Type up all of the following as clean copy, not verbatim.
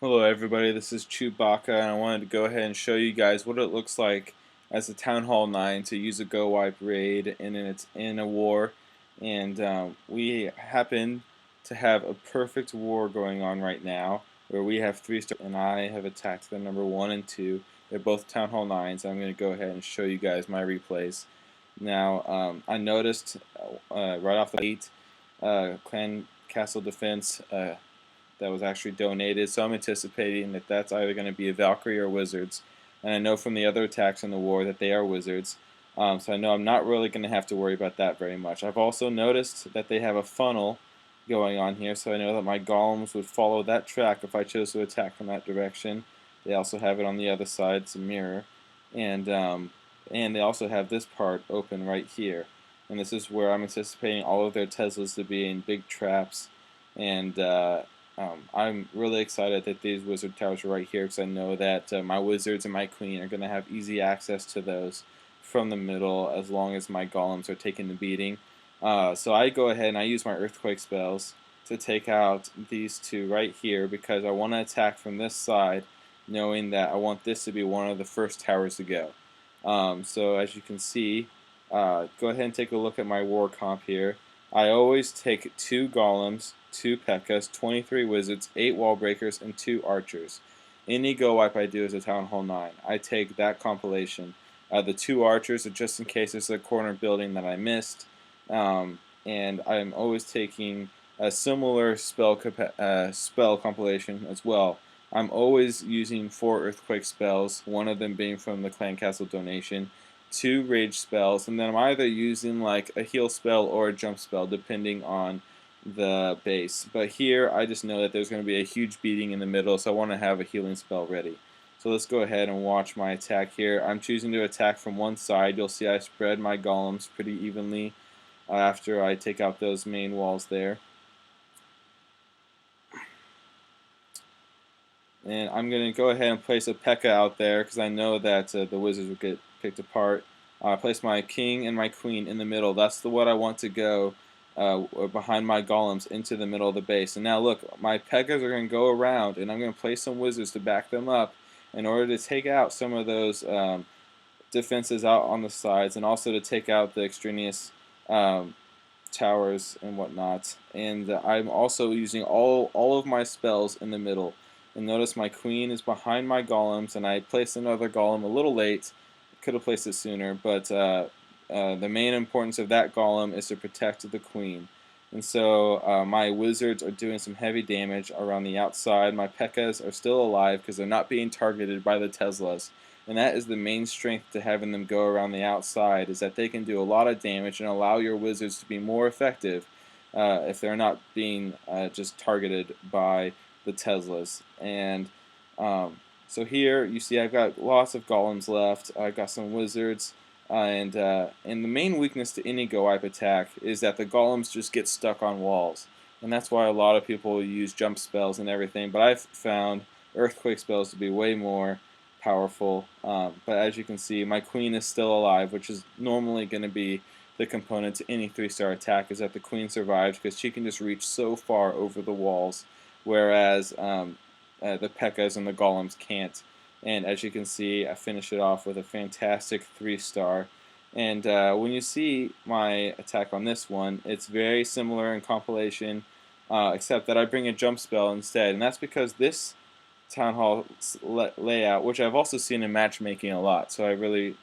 Hello everybody, this is Chewbacca and I wanted to go ahead and show you guys what it looks like as a Town Hall 9 to use a GOWIPE raid and it's in a war, and we happen to have a perfect war going on right now where we have 3 stars and I have attacked the number 1 and 2. They're both Town Hall 9s. I'm going to go ahead and show you guys my replays. Now I noticed right off the gate Clan Castle Defense that was actually donated, so I'm anticipating that that's either going to be a Valkyrie or Wizards. And I know from the other attacks in the war that they are Wizards, so I know I'm not really going to have to worry about that very much. I've also noticed that they have a funnel going on here, so I know that my golems would follow that track if I chose to attack from that direction. They also have it on the other side, it's a mirror, and they also have this part open right here. And this is where I'm anticipating all of their Teslas to be in big traps, and I'm really excited that these wizard towers are right here because I know that my wizards and my queen are going to have easy access to those from the middle as long as my golems are taking the beating. So I go ahead and I use my earthquake spells to take out these two right here because I want to attack from this side, knowing that I want this to be one of the first towers to go. So as you can see, go ahead and take a look at my war comp here. I always take 2 golems, 2 P.E.K.K.A.s, 23 wizards, 8 wall breakers, and 2 archers. Any GOWIPE I do is a Town Hall 9. I take that compilation. The 2 archers are just in case there's a corner building that I missed. And I'm always taking a similar spell compilation as well. I'm always using 4 earthquake spells, one of them being from the Clan Castle donation, 2 rage spells, and then I'm either using like a heal spell or a jump spell depending on the base. But here I just know that there's going to be a huge beating in the middle, so I want to have a healing spell ready. So let's go ahead and watch my attack here. I'm choosing to attack from one side. You'll see I spread my golems pretty evenly after I take out those main walls there. And I'm going to go ahead and place a P.E.K.K.A. out there because I know that the wizards will get picked apart. I place my king and my queen in the middle. That's what I want to go behind my golems into the middle of the base. And now look, my P.E.K.K.A.s are going to go around, and I'm going to place some wizards to back them up in order to take out some of those defenses out on the sides, and also to take out the extraneous towers and whatnot. And I'm also using all of my spells in the middle. And notice my queen is behind my golems, and I placed another golem a little late. Could have placed it sooner, but the main importance of that golem is to protect the queen. And so my wizards are doing some heavy damage around the outside. My P.E.K.K.A.s are still alive because they're not being targeted by the Teslas. And that is the main strength to having them go around the outside, is that they can do a lot of damage and allow your wizards to be more effective if they're not being just targeted by the Teslas. And so here you see I've got lots of golems left. I've got some wizards, and the main weakness to any GOWIPE attack is that the golems just get stuck on walls, and that's why a lot of people use jump spells and everything. But I've found earthquake spells to be way more powerful. But as you can see, my queen is still alive, which is normally going to be the component to any 3-star attack, is that the queen survives because she can just reach so far over the walls, whereas the P.E.K.K.A.s and the golems can't. And as you can see, I finish it off with a fantastic 3-star. And when you see my attack on this one, it's very similar in compilation, except that I bring a jump spell instead. And that's because this Town Hall layout, which I've also seen in matchmaking a lot, so I really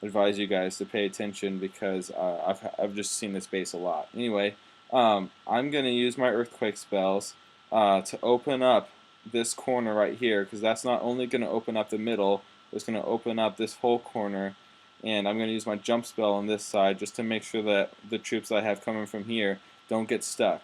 advise you guys to pay attention because I've just seen this base a lot. Anyway, I'm going to use my earthquake spells to open up this corner right here, because that's not only going to open up the middle, it's going to open up this whole corner. And I'm going to use my jump spell on this side just to make sure that the troops I have coming from here don't get stuck.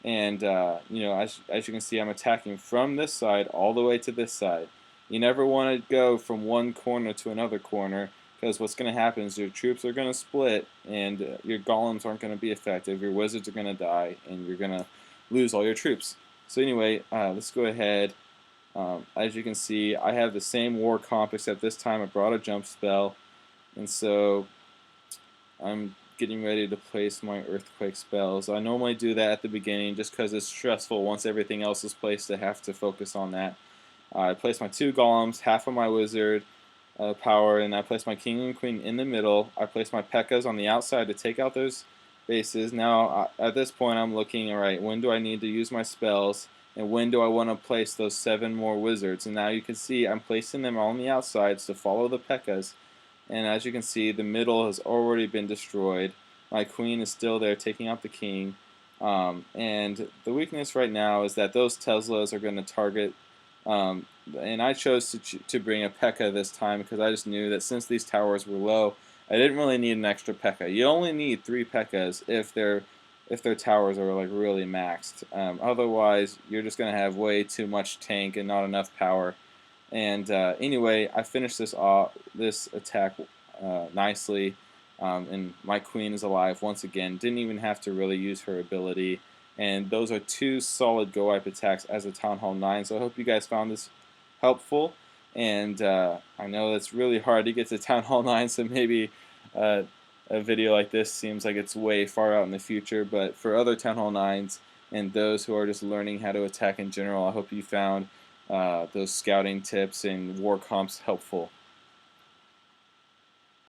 And you know, as you can see, I'm attacking from this side all the way to this side. You never want to go from one corner to another corner, because what's going to happen is your troops are going to split, and your golems aren't going to be effective, your wizards are going to die, and you're going to lose all your troops. So anyway, let's go ahead. As you can see, I have the same war comp, except this time I brought a jump spell, and so I'm getting ready to place my earthquake spells. I normally do that at the beginning just because it's stressful once everything else is placed to have to focus on that. I place my 2 golems, half of my wizard power, and I place my king and queen in the middle. I place my P.E.K.K.A.s on the outside to take out those bases. Now, at this point, I'm looking, alright, when do I need to use my spells, and when do I want to place those 7 more wizards? And now you can see I'm placing them on the outsides to follow the P.E.K.K.A.s. And as you can see, the middle has already been destroyed. My queen is still there taking out the king. And the weakness right now is that those Teslas are going to target, and I chose to bring a P.E.K.K.A. this time because I just knew that since these towers were low, I didn't really need an extra P.E.K.K.A. You only need 3 P.E.K.K.A.s if their towers are like really maxed. Otherwise, you're just going to have way too much tank and not enough power. And anyway, I finished this attack nicely, and my queen is alive once again. Didn't even have to really use her ability. And those are 2 solid Go Wipe attacks as a Town Hall 9. So I hope you guys found this helpful. And I know it's really hard to get to Town Hall 9, so maybe a video like this seems like it's way far out in the future. But for other Town Hall 9s and those who are just learning how to attack in general, I hope you found those scouting tips and war comps helpful.